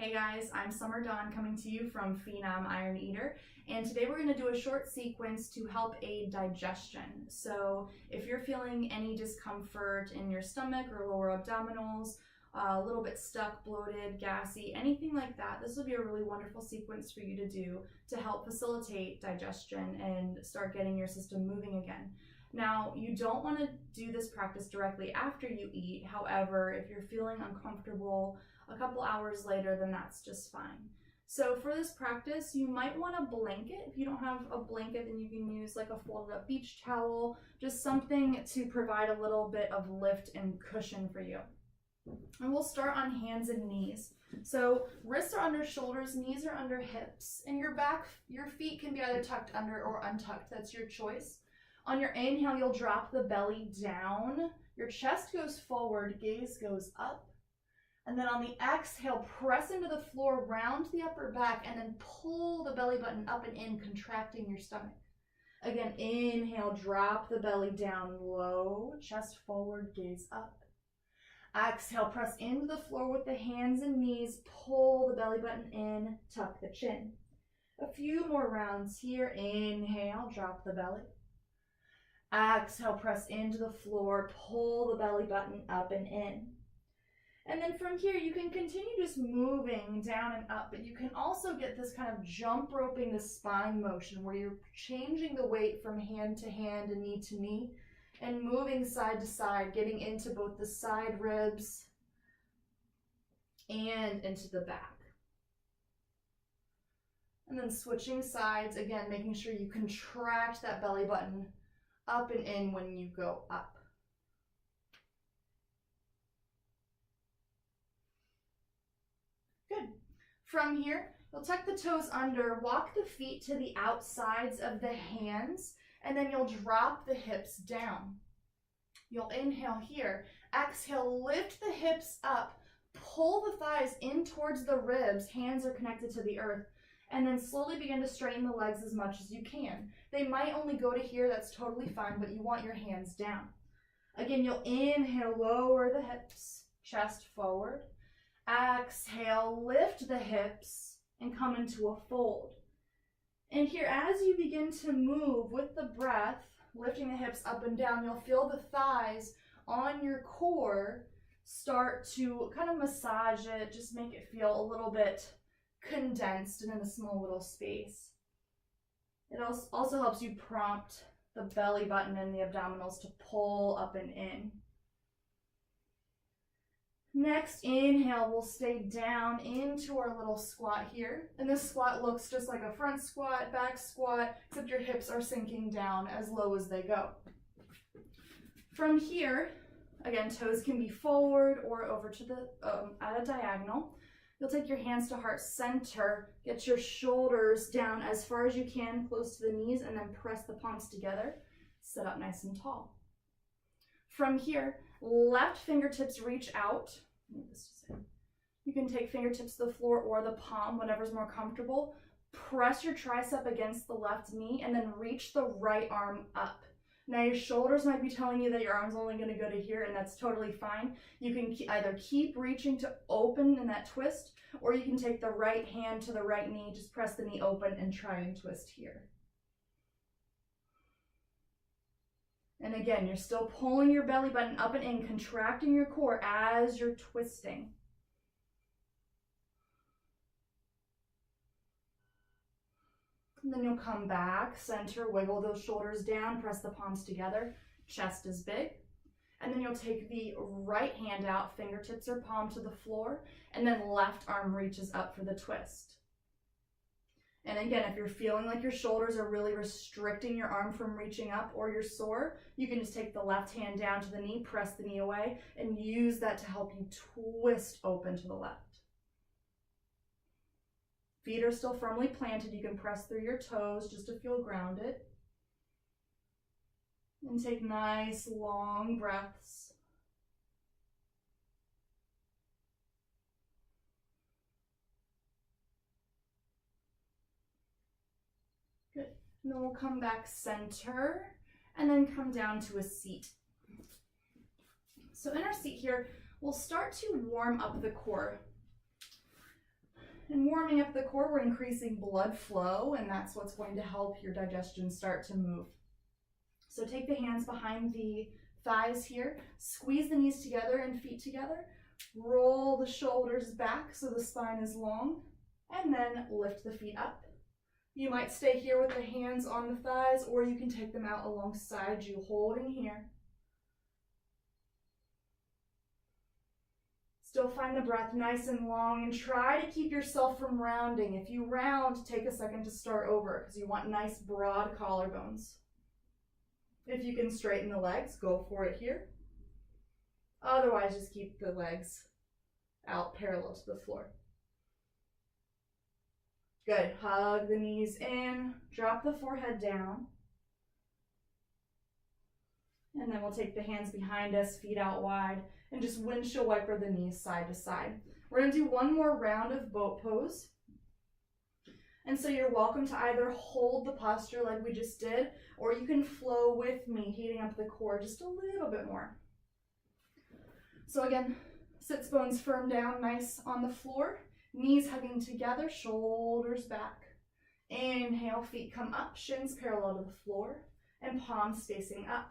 Hey guys, I'm Summer Dawn coming to you from Phenom Iron Eater, and today we're going to do a short sequence to help aid digestion. So if you're feeling any discomfort in your stomach or lower abdominals, a little bit stuck, bloated, gassy, anything like that, this will be a really wonderful sequence for you to do to help facilitate digestion and start getting your system moving again. Now, you don't want to do this practice directly after you eat. However, if you're feeling uncomfortable a couple hours later, then that's just fine. So for this practice, you might want a blanket. If you don't have a blanket, then you can use like a folded up beach towel, just something to provide a little bit of lift and cushion for you. And we'll start on hands and knees. So wrists are under shoulders, knees are under hips, and your feet can be either tucked under or untucked. That's your choice. On your inhale, you'll drop the belly down. Your chest goes forward, gaze goes up. And then on the exhale, press into the floor, round the upper back, and then pull the belly button up and in, contracting your stomach. Again, inhale, drop the belly down low, chest forward, gaze up. Exhale, press into the floor with the hands and knees, pull the belly button in, tuck the chin. A few more rounds here. Inhale, drop the belly. Exhale, press into the floor, pull the belly button up and in. And then from here, you can continue just moving down and up, but you can also get this kind of jump roping the spine motion where you're changing the weight from hand to hand and knee to knee and moving side to side, getting into both the side ribs and into the back. And then switching sides, again, making sure you contract that belly button up and in when you go up. Good. From here, you'll tuck the toes under, walk the feet to the outsides of the hands, and then you'll drop the hips down. You'll inhale here. Exhale, lift the hips up, pull the thighs in towards the ribs, hands are connected to the earth, and then slowly begin to straighten the legs as much as you can. They might only go to here, that's totally fine, but you want your hands down. Again, you'll inhale, lower the hips, chest forward. Exhale, lift the hips and come into a fold. And here, as you begin to move with the breath, lifting the hips up and down, you'll feel the thighs on your core start to kind of massage it, just make it feel a little bit condensed and in a small little space. It also helps you prompt the belly button and the abdominals to pull up and in. Next, inhale, we'll stay down into our little squat here. And this squat looks just like a front squat, back squat, except your hips are sinking down as low as they go. From here, again, toes can be forward or over to the at a diagonal. You'll take your hands to heart center, get your shoulders down as far as you can, close to the knees, and then press the palms together. Sit up nice and tall. From here, left fingertips reach out. You can take fingertips to the floor or the palm, whatever's more comfortable. Press your tricep against the left knee and then reach the right arm up. Now your shoulders might be telling you that your arm's only going to go to here, and that's totally fine. You can either keep reaching to open in that twist, or you can take the right hand to the right knee, just press the knee open and try and twist here. And again, you're still pulling your belly button up and in, contracting your core as you're twisting. And then you'll come back, center, wiggle those shoulders down, press the palms together, chest is big. And then you'll take the right hand out, fingertips or palm to the floor, and then left arm reaches up for the twist. And again, if you're feeling like your shoulders are really restricting your arm from reaching up or you're sore, you can just take the left hand down to the knee, press the knee away, and use that to help you twist open to the left. Feet are still firmly planted. You can press through your toes just to feel grounded. And take nice long breaths. Good. And then we'll come back center and then come down to a seat. So in our seat here, we'll start to warm up the core. And warming up the core, we're increasing blood flow, and that's what's going to help your digestion start to move. So take the hands behind the thighs here, squeeze the knees together and feet together, roll the shoulders back so the spine is long, and then lift the feet up. You might stay here with the hands on the thighs, or you can take them out alongside you, holding here. Still find the breath nice and long, and try to keep yourself from rounding. If you round, take a second to start over because you want nice broad collarbones. If you can straighten the legs, go for it here. Otherwise, just keep the legs out parallel to the floor. Good. Hug the knees in, drop the forehead down. And then we'll take the hands behind us, feet out wide, and just windshield wiper the knees side to side. We're going to do one more round of boat pose. And so you're welcome to either hold the posture like we just did, or you can flow with me, heating up the core just a little bit more. So again, sits bones firm down, nice on the floor, knees hugging together, shoulders back. Inhale, feet come up, shins parallel to the floor, and palms facing up.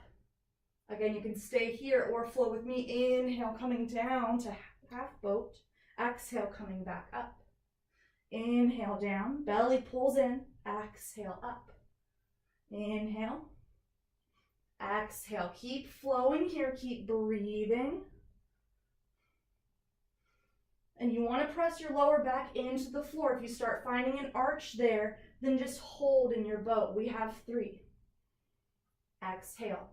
Again, you can stay here or flow with me. Inhale, coming down to half boat. Exhale, coming back up. Inhale, down. Belly pulls in. Exhale, up. Inhale. Exhale. Keep flowing here. Keep breathing. And you want to press your lower back into the floor. If you start finding an arch there, then just hold in your boat. We have 3. Exhale.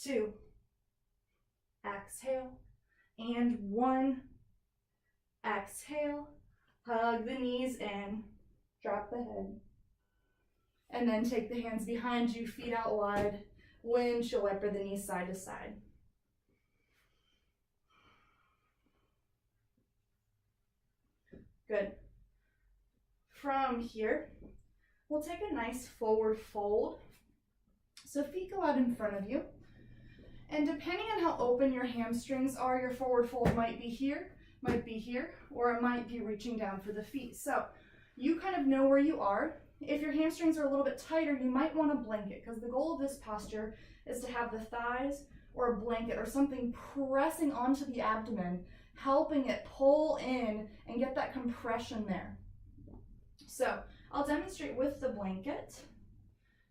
2, exhale, and 1, exhale, hug the knees in, drop the head, and then take the hands behind you, feet out wide, windshield wiper the knees side to side. Good. From here, we'll take a nice forward fold. So feet go out in front of you. And depending on how open your hamstrings are, your forward fold might be here, or it might be reaching down for the feet. So you kind of know where you are. If your hamstrings are a little bit tighter, you might want a blanket, because the goal of this posture is to have the thighs or a blanket or something pressing onto the abdomen, helping it pull in and get that compression there. So I'll demonstrate with the blanket.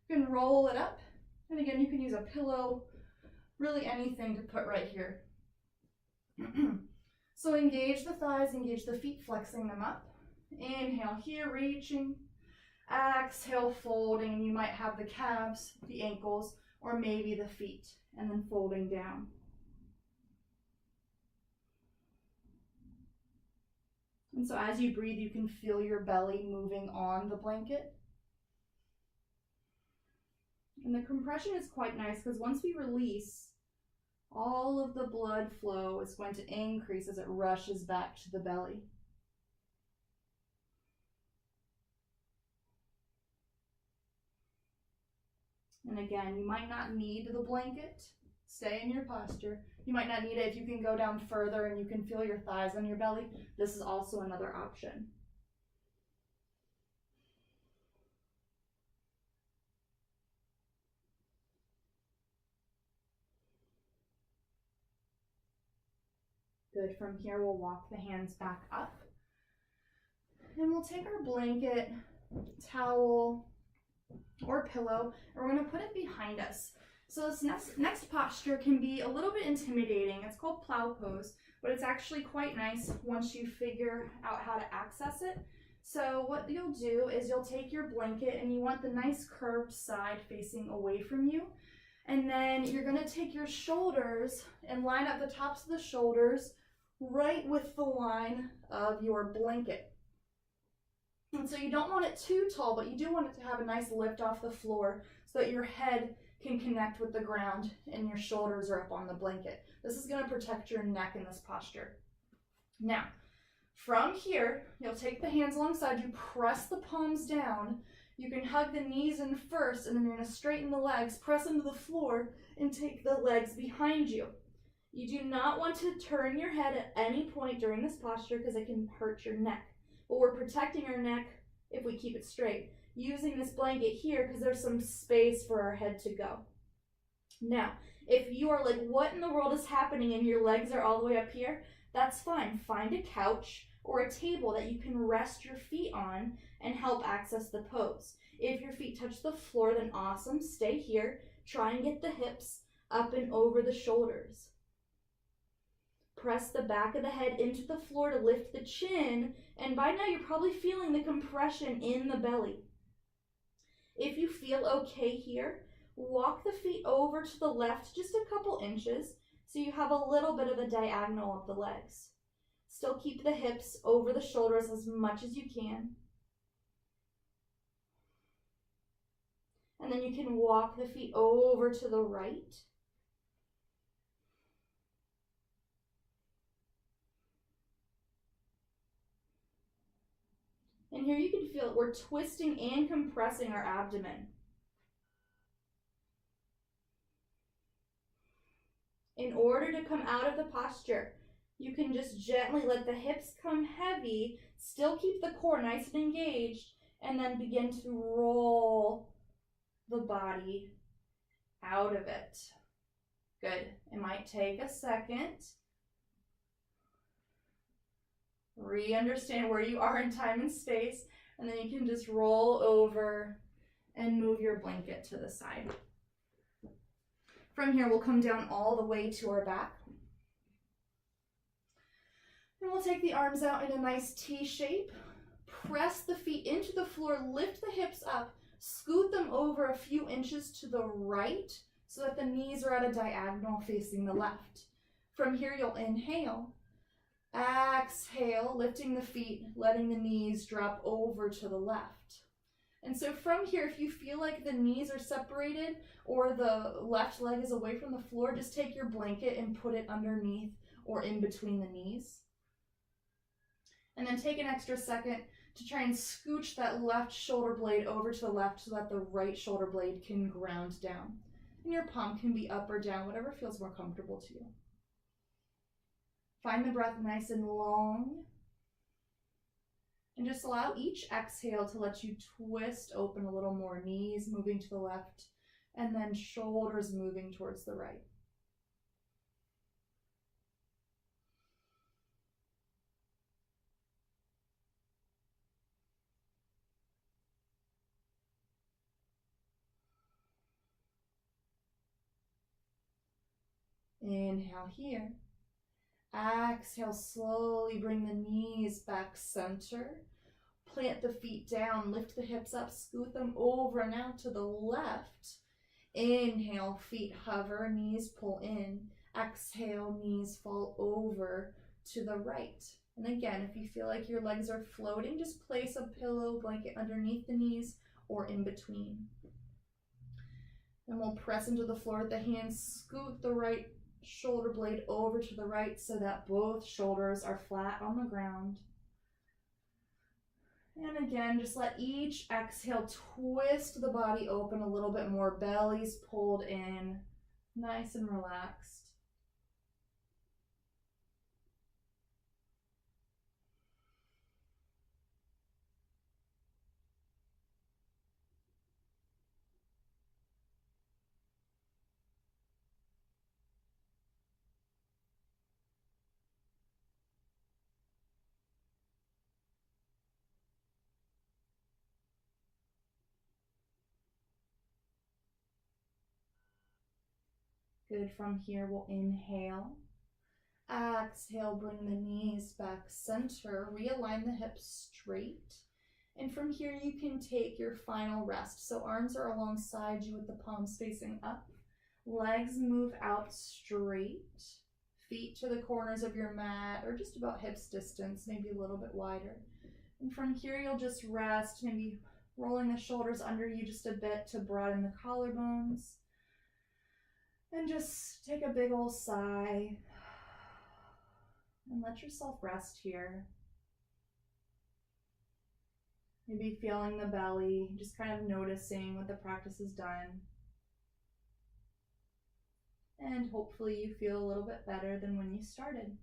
You can roll it up, and again, you can use a pillow, really anything to put right here. So engage the thighs, engage the feet, flexing them up. Inhale here, reaching. Exhale, folding. You might have the calves, the ankles, or maybe the feet, and then folding down. And so as you breathe, you can feel your belly moving on the blanket. And the compression is quite nice because once we release, all of the blood flow is going to increase as it rushes back to the belly. And again, you might not need the blanket. Stay in your posture. You might not need it if you can go down further and you can feel your thighs on your belly. This is also another option. Good. From here, we'll walk the hands back up. And we'll take our blanket, towel, or pillow, and we're going to put it behind us. So this next posture can be a little bit intimidating. It's called plow pose, but it's actually quite nice once you figure out how to access it. So what you'll do is you'll take your blanket, and you want the nice curved side facing away from you. And then you're going to take your shoulders and line up the tops of the shoulders right with the line of your blanket. And so you don't want it too tall, but you do want it to have a nice lift off the floor so that your head can connect with the ground and your shoulders are up on the blanket. This is going to protect your neck in this posture. Now, from here, you'll take the hands alongside you, press the palms down. You can hug the knees in first, and then you're going to straighten the legs, press them to the floor, and take the legs behind you. You do not want to turn your head at any point during this posture because it can hurt your neck. but we're protecting our neck if we keep it straight, using this blanket here because there's some space for our head to go. Now, if you are like, what in the world is happening and your legs are all the way up here, that's fine. Find a couch or a table that you can rest your feet on and help access the pose. If your feet touch the floor, then awesome, stay here. Try and get the hips up and over the shoulders. Press the back of the head into the floor to lift the chin, and by now you're probably feeling the compression in the belly. If you feel okay here, walk the feet over to the left just a couple inches so you have a little bit of a diagonal of the legs. Still keep the hips over the shoulders as much as you can. And then you can walk the feet over to the right. And here you can feel it. We're twisting and compressing our abdomen. In order to come out of the posture, you can just gently let the hips come heavy, still keep the core nice and engaged, and then begin to roll the body out of it. Good. It might take a second. Re-understand where you are in time and space, and then you can just roll over and move your blanket to the side. From here, we'll come down all the way to our back. And we'll take the arms out in a nice T shape. Press the feet into the floor, lift the hips up, scoot them over a few inches to the right so that the knees are at a diagonal facing the left. From here, you'll inhale. Exhale, lifting the feet, letting the knees drop over to the left. And so from here, if you feel like the knees are separated or the left leg is away from the floor, just take your blanket and put it underneath or in between the knees. And then take an extra second to try and scooch that left shoulder blade over to the left so that the right shoulder blade can ground down. And your palm can be up or down, whatever feels more comfortable to you. Find the breath nice and long. And just allow each exhale to let you twist open a little more, knees moving to the left, and then shoulders moving towards the right. Inhale here. Exhale, slowly bring the knees back center. Plant the feet down, lift the hips up, scoot them over now to the left. Inhale, feet hover, knees pull in. Exhale, knees fall over to the right. And again, if you feel like your legs are floating, just place a pillow blanket underneath the knees or in between. And we'll press into the floor with the hands, scoot the right shoulder blade over to the right so that both shoulders are flat on the ground. And again, just let each exhale twist the body open a little bit more, belly's pulled in, nice and relaxed. Good. From here, we'll inhale. Exhale, bring the knees back center. Realign the hips straight. And from here, you can take your final rest. So arms are alongside you with the palms facing up. Legs move out straight. Feet to the corners of your mat or just about hips distance, maybe a little bit wider. And from here, you'll just rest, maybe rolling the shoulders under you just a bit to broaden the collarbones. And just take a big old sigh and let yourself rest here. Maybe feeling the belly, just kind of noticing what the practice has done. And hopefully you feel a little bit better than when you started.